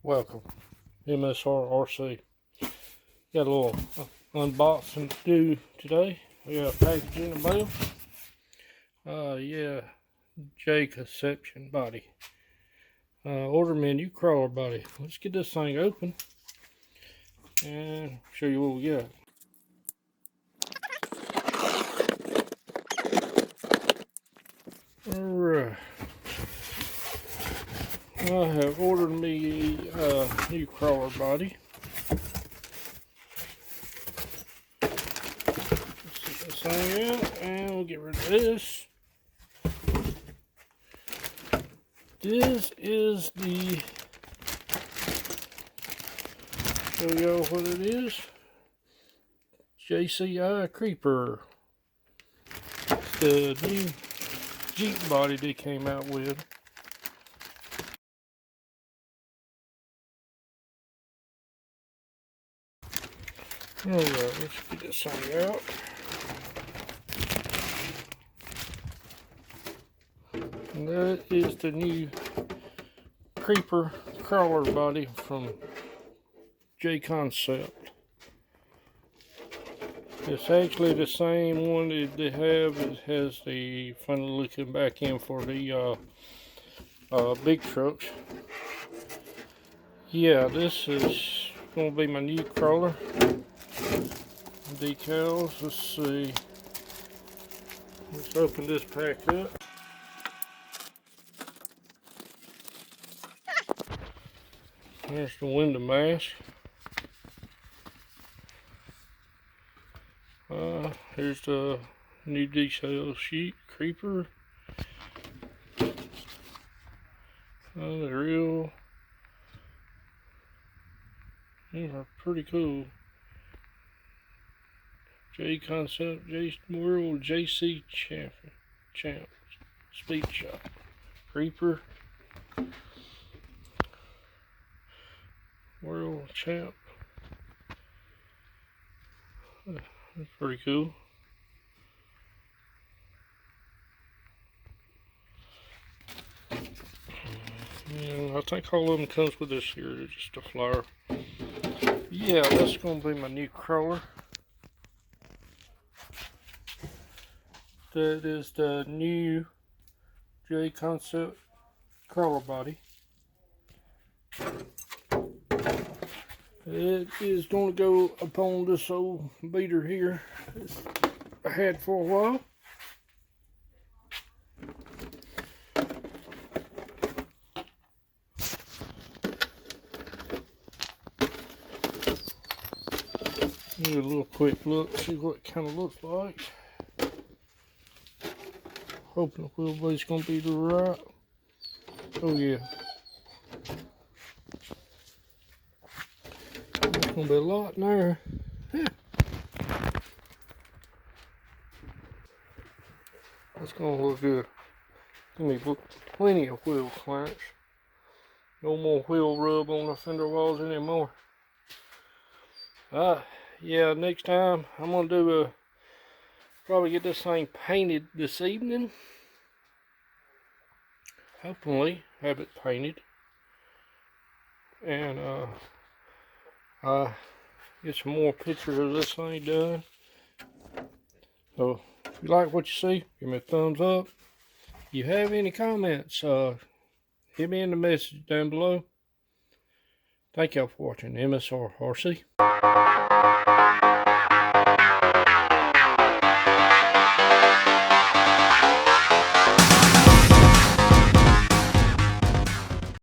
Welcome, MSRRC. Got a little unboxing to do today. We got a package in the mail. Yeah, Jconcepts body. Order menu crawler body. Let's get this thing open and show you what we got. Alright. I have ordered me a new crawler body. Let's get this thing out and we'll get rid of this. This is the, show y'all what it is, JCI Creeper. It's the new Jeep body they came out with. Alright, let's get this thing out. And that is the new Creeper crawler body from Jconcepts. It's actually the same one that they have. It has the funny looking back end for the big trucks. Yeah, this is going to be my new crawler. Decals, let's see. Let's open this pack up. There's the window mask. Here's the new detail sheet, Creeper. The real. These are pretty cool. Jconcepts, World JC Champs, Speed Shop, Creeper, World Champ. That's pretty cool. And I think all of them comes with this here, just a flyer. Yeah, that's going to be my new crawler. That is the new Jconcepts crawler body. It is going to go upon this old beater here I had for a while. Give it a little quick look, see what it kind of looks like. Hoping the wheelbase's going to be the right. Oh yeah. There's going to be a lot in there. That's going to look good. Give me plenty of wheel clamps. No more wheel rub on the fender walls anymore. Yeah, next time I'm going to probably get this thing painted this evening. Hopefully have it painted. And get some more pictures of this thing done. So if you like what you see, give me a thumbs up. If you have any comments, hit me in the message down below. Thank y'all for watching MSRRC.